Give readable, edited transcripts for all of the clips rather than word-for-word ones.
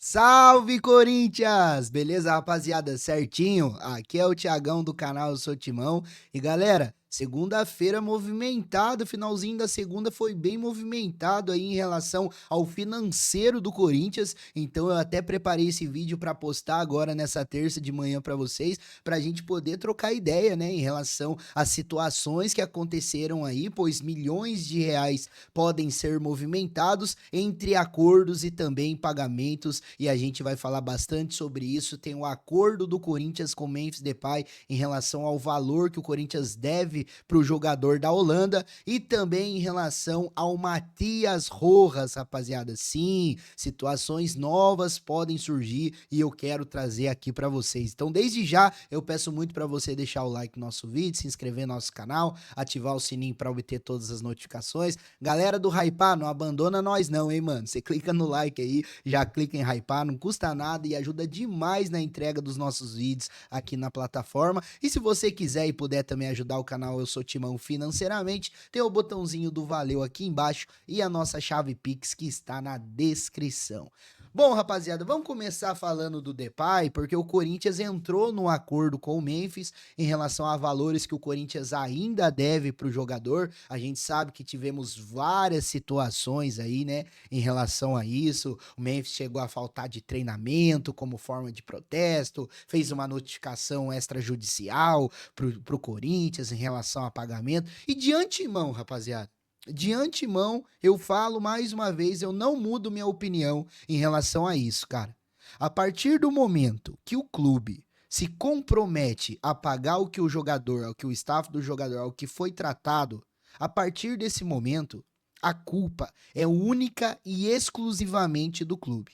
Salve Corinthians! Beleza, rapaziada? Certinho? Aqui é o Thiagão do canal Eu Sou Timão. E galera, segunda-feira movimentado, finalzinho da segunda foi bem movimentado aí em relação ao financeiro do Corinthians. Então eu até preparei esse vídeo para postar agora nessa terça de manhã para vocês, para a gente poder trocar ideia, né, em relação às situações que aconteceram aí, pois milhões de reais podem ser movimentados entre acordos e também pagamentos, e a gente vai falar bastante sobre isso. Tem o acordo do Corinthians com o Memphis Depay em relação ao valor que o Corinthians deve para o jogador da Holanda e também em relação ao Matias Rojas, rapaziada. Sim, situações novas podem surgir e eu quero trazer aqui para vocês. Então, desde já, eu peço muito para você deixar o like no nosso vídeo, se inscrever no nosso canal, ativar o sininho para obter todas as notificações. Galera do Hypar, não abandona nós não, hein, mano? Você clica no like aí, já clica em Hypar, não custa nada e ajuda demais na entrega dos nossos vídeos aqui na plataforma. E se você quiser e puder também ajudar o canal Eu Sou Timão financeiramente, tem o botãozinho do valeu aqui embaixo e a nossa chave Pix que está na descrição. Bom, rapaziada, vamos começar falando do Depay, porque o Corinthians entrou no acordo com o Memphis em relação a valores que o Corinthians ainda deve para o jogador. A gente sabe que tivemos várias situações aí, né, em relação a isso. O Memphis chegou a faltar de treinamento como forma de protesto, fez uma notificação extrajudicial pro Corinthians em relação a pagamento. E de antemão, rapaziada, de antemão, eu falo mais uma vez, eu não mudo minha opinião em relação a isso, cara. A partir do momento que o clube se compromete a pagar o que o jogador, o que o staff do jogador, o que foi tratado, a partir desse momento, a culpa é única e exclusivamente do clube.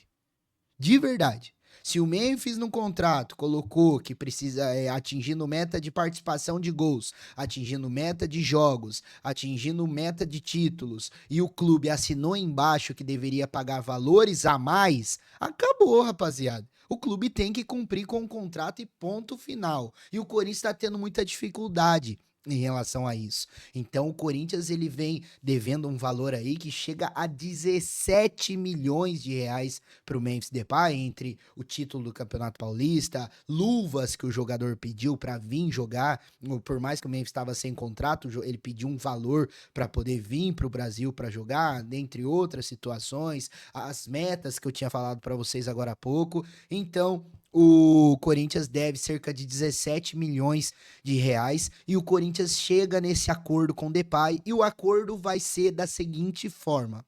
De verdade. Se o Memphis no contrato colocou que precisa atingindo meta de participação de gols, atingindo meta de jogos, atingindo meta de títulos, e o clube assinou embaixo que deveria pagar valores a mais, acabou, rapaziada. O clube tem que cumprir com o contrato e ponto final. E o Corinthians está tendo muita dificuldade em relação a isso. Então o Corinthians ele vem devendo um valor aí que chega a 17 milhões de reais para o Memphis Depay, entre o título do Campeonato Paulista, luvas que o jogador pediu para vir jogar, por mais que o Memphis estava sem contrato, ele pediu um valor para poder vir para o Brasil para jogar, dentre outras situações, as metas que eu tinha falado para vocês agora há pouco. Então, o Corinthians deve cerca de 17 milhões de reais e o Corinthians chega nesse acordo com o Depay e o acordo vai ser da seguinte forma.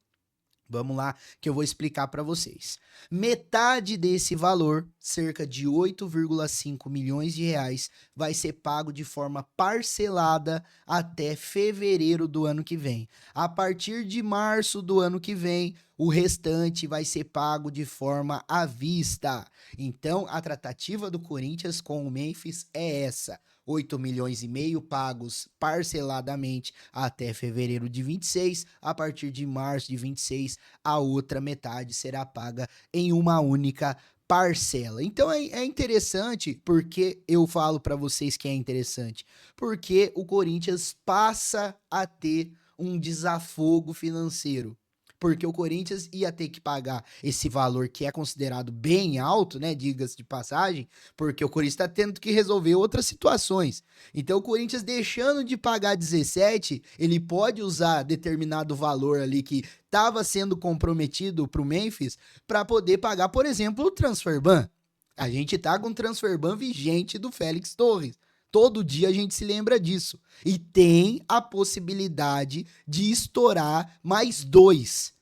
Vamos lá, que eu vou explicar para vocês. Metade desse valor, cerca de 8,5 milhões de reais, vai ser pago de forma parcelada até fevereiro do ano que vem. A partir de março do ano que vem, o restante vai ser pago de forma à vista. Então, a tratativa do Corinthians com o Memphis é essa: 8 milhões e meio pagos parceladamente até fevereiro de 26, a partir de março de 26, a outra metade será paga em uma única parcela. Então é interessante, porque eu falo para vocês que é interessante, porque o Corinthians passa a ter um desafogo financeiro. Porque o Corinthians ia ter que pagar esse valor que é considerado bem alto, né? Diga-se de passagem, porque o Corinthians está tendo que resolver outras situações. Então, o Corinthians deixando de pagar 17, ele pode usar determinado valor ali que estava sendo comprometido para o Memphis para poder pagar, por exemplo, o transfer ban. A gente tá com o transfer ban vigente do Félix Torres. Todo dia a gente se lembra disso. E tem a possibilidade de estourar mais dois.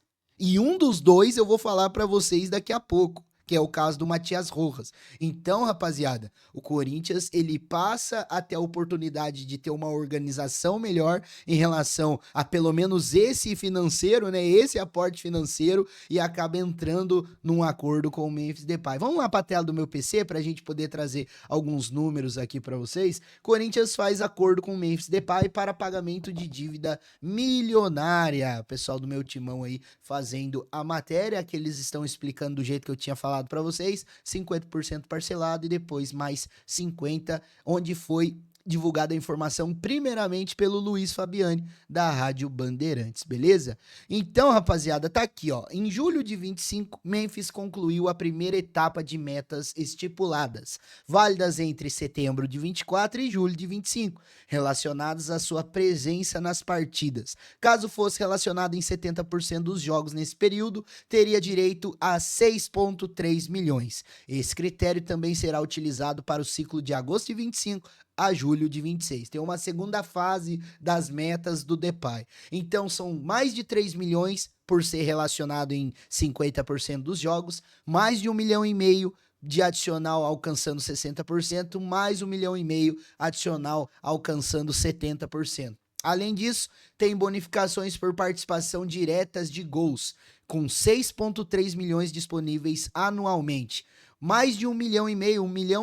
E um dos dois eu vou falar para vocês daqui a pouco, que é o caso do Matias Rojas. Então, rapaziada, o Corinthians ele passa a ter a oportunidade de ter uma organização melhor em relação a pelo menos esse financeiro, né? Esse aporte financeiro e acaba entrando num acordo com o Memphis Depay. Vamos lá para a tela do meu PC para a gente poder trazer alguns números aqui para vocês. Corinthians faz acordo com o Memphis Depay para pagamento de dívida milionária. Pessoal do meu timão aí fazendo a matéria que eles estão explicando do jeito que eu tinha falado para vocês, 50% parcelado e depois mais 50%, onde foi divulgada a informação primeiramente pelo Luiz Fabiani, da Rádio Bandeirantes, beleza? Então, rapaziada, tá aqui, ó. Em julho de 25, Memphis concluiu a primeira etapa de metas estipuladas, válidas entre setembro de 24 e julho de 25, relacionadas à sua presença nas partidas. Caso fosse relacionado em 70% dos jogos nesse período, teria direito a 6,3 milhões. Esse critério também será utilizado para o ciclo de agosto de 25 a julho de 26. Tem uma segunda fase das metas do Depay. Então são mais de 3 milhões por ser relacionado em 50% dos jogos, mais de 1,5 milhão de adicional alcançando 60%, mais 1,5 milhão adicional alcançando 70%. Além disso, tem bonificações por participação diretas de gols, com 6,3 milhões disponíveis anualmente. Mais de 1,5 milhão,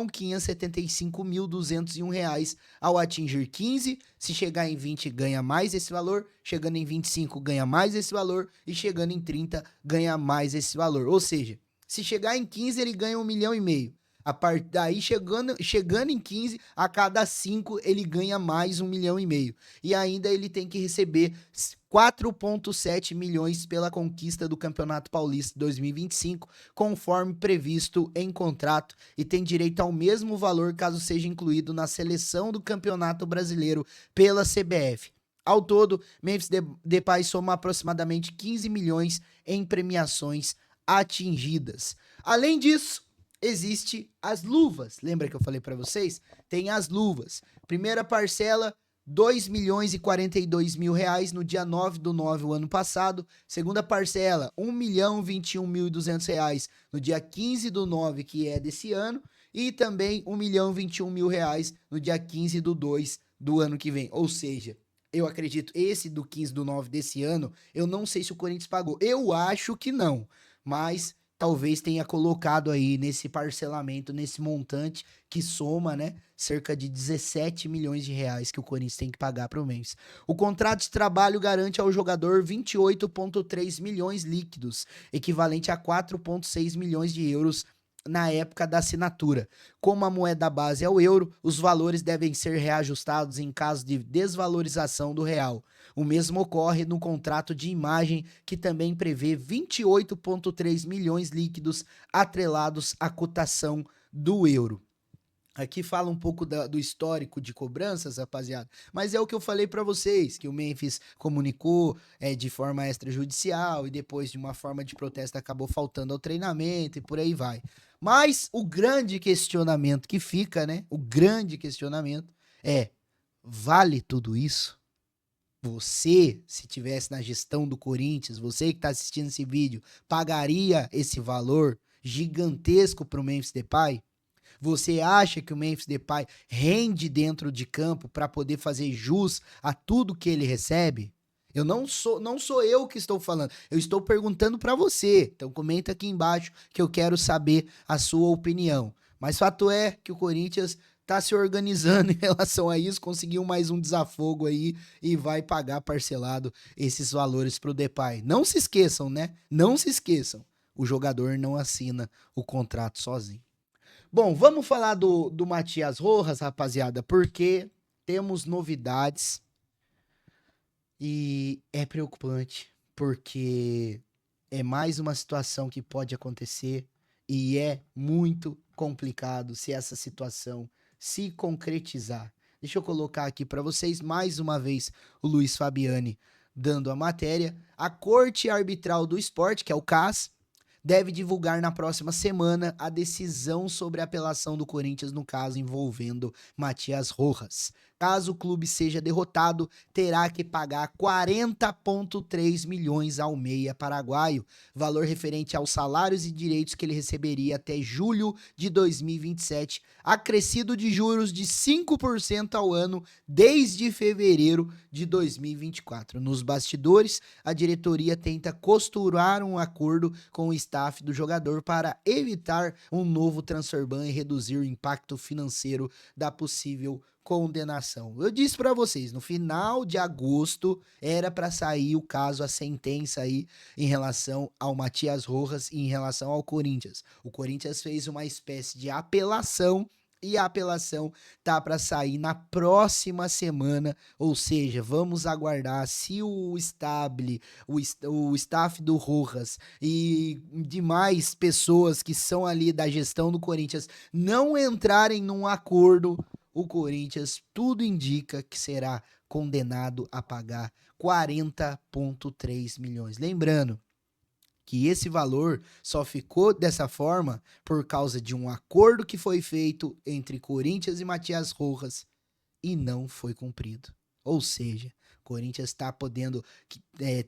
1.575.201 reais ao atingir 15. Se chegar em 20, ganha mais esse valor. Chegando em 25, ganha mais esse valor. E chegando em 30, ganha mais esse valor. Ou seja, se chegar em 15, ele ganha 1,5 milhão. A partir daí, chegando em 15, a cada 5 ele ganha mais 1,5 milhão. E ainda ele tem que receber 4,7 milhões pela conquista do Campeonato Paulista 2025, conforme previsto em contrato, e tem direito ao mesmo valor caso seja incluído na seleção do Campeonato Brasileiro pela CBF. Ao todo, Memphis Depay soma aproximadamente 15 milhões em premiações atingidas. Além disso, existe as luvas. Lembra que eu falei para vocês? Tem as luvas. Primeira parcela, 2.042.000 reais no dia 9/9 do ano passado. Segunda parcela, 1.021.200 reais no dia 15/9, que é desse ano. E também 1.021.000 reais no dia 15/2 do ano que vem. Ou seja, eu acredito, esse do 15/9 desse ano, eu não sei se o Corinthians pagou. Eu acho que não, mas talvez tenha colocado aí nesse parcelamento, nesse montante que soma, né, cerca de 17 milhões de reais que o Corinthians tem que pagar para o Memphis. O contrato de trabalho garante ao jogador 28,3 milhões líquidos, equivalente a 4,6 milhões de euros na época da assinatura. Como a moeda base é o euro, os valores devem ser reajustados em caso de desvalorização do real. O mesmo ocorre no contrato de imagem, que também prevê 28,3 milhões líquidos atrelados à cotação do euro. Aqui fala um pouco do histórico de cobranças, rapaziada, mas é o que eu falei pra vocês, que o Memphis comunicou de forma extrajudicial e depois de uma forma de protesto acabou faltando ao treinamento e por aí vai. Mas o grande questionamento que fica, né? O grande questionamento é: vale tudo isso? Você, se tivesse na gestão do Corinthians, você que tá assistindo esse vídeo, pagaria esse valor gigantesco pro Memphis Depay? Você acha que o Memphis Depay rende dentro de campo para poder fazer jus a tudo que ele recebe? Eu não sou eu que estou falando, eu estou perguntando para você. Então comenta aqui embaixo que eu quero saber a sua opinião. Mas fato é que o Corinthians tá se organizando em relação a isso, conseguiu mais um desafogo aí e vai pagar parcelado esses valores pro Depay. Não se esqueçam, né? Não se esqueçam. O jogador não assina o contrato sozinho. Bom, vamos falar do Matias Rojas, rapaziada, porque temos novidades e é preocupante, porque é mais uma situação que pode acontecer e é muito complicado se essa situação se concretizar. Deixa eu colocar aqui para vocês mais uma vez o Luiz Fabiani dando a matéria. A Corte Arbitral do Esporte, que é o CAS, deve divulgar na próxima semana a decisão sobre a apelação do Corinthians no caso envolvendo Matias Rojas. Caso o clube seja derrotado, terá que pagar 40,3 milhões ao meia paraguaio, valor referente aos salários e direitos que ele receberia até julho de 2027, acrescido de juros de 5% ao ano desde fevereiro de 2024. Nos bastidores, a diretoria tenta costurar um acordo com o staff do jogador para evitar um novo transfer ban e reduzir o impacto financeiro da possível condenação. Eu disse para vocês, no final de agosto era para sair o caso, a sentença aí em relação ao Matias Rojas e em relação ao Corinthians. O Corinthians fez uma espécie de apelação e a apelação tá para sair na próxima semana, ou seja, vamos aguardar se o Stable, o staff do Rojas e demais pessoas que são ali da gestão do Corinthians não entrarem num acordo, o Corinthians tudo indica que será condenado a pagar 40,3 milhões. Lembrando que esse valor só ficou dessa forma por causa de um acordo que foi feito entre Corinthians e Matias Rojas e não foi cumprido. Ou seja, Corinthians está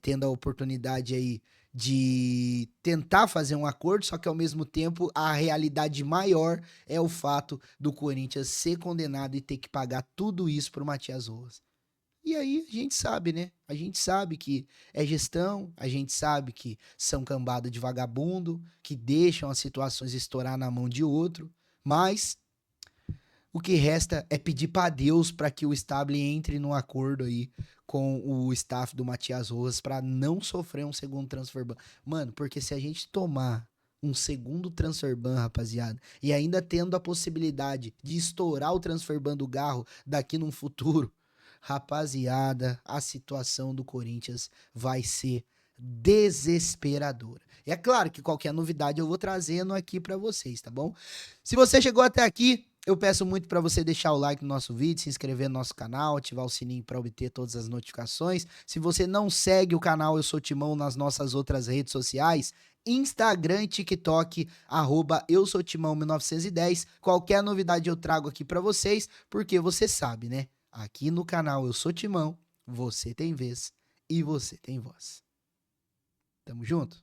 tendo a oportunidade aí de tentar fazer um acordo, só que ao mesmo tempo a realidade maior é o fato do Corinthians ser condenado e ter que pagar tudo isso pro Matias Rojas. E aí a gente sabe, né? A gente sabe que é gestão, a gente sabe que são cambada de vagabundo, que deixam as situações estourar na mão de outro, mas o que resta é pedir para Deus para que o Stable entre num acordo aí com o staff do Matias Rojas para não sofrer um segundo transfer ban. Mano, porque se a gente tomar um segundo transfer ban, rapaziada, e ainda tendo a possibilidade de estourar o transfer ban do Garro daqui num futuro, rapaziada, a situação do Corinthians vai ser desesperadora. E é claro que qualquer novidade eu vou trazendo aqui para vocês, tá bom? Se você chegou até aqui, eu peço muito para você deixar o like no nosso vídeo, se inscrever no nosso canal, ativar o sininho para obter todas as notificações. Se você não segue o canal Eu Sou Timão nas nossas outras redes sociais, Instagram e TikTok, Eu Sou Timão 1910. Qualquer novidade eu trago aqui para vocês, porque você sabe, né? Aqui no canal Eu Sou Timão, você tem vez e você tem voz. Tamo junto?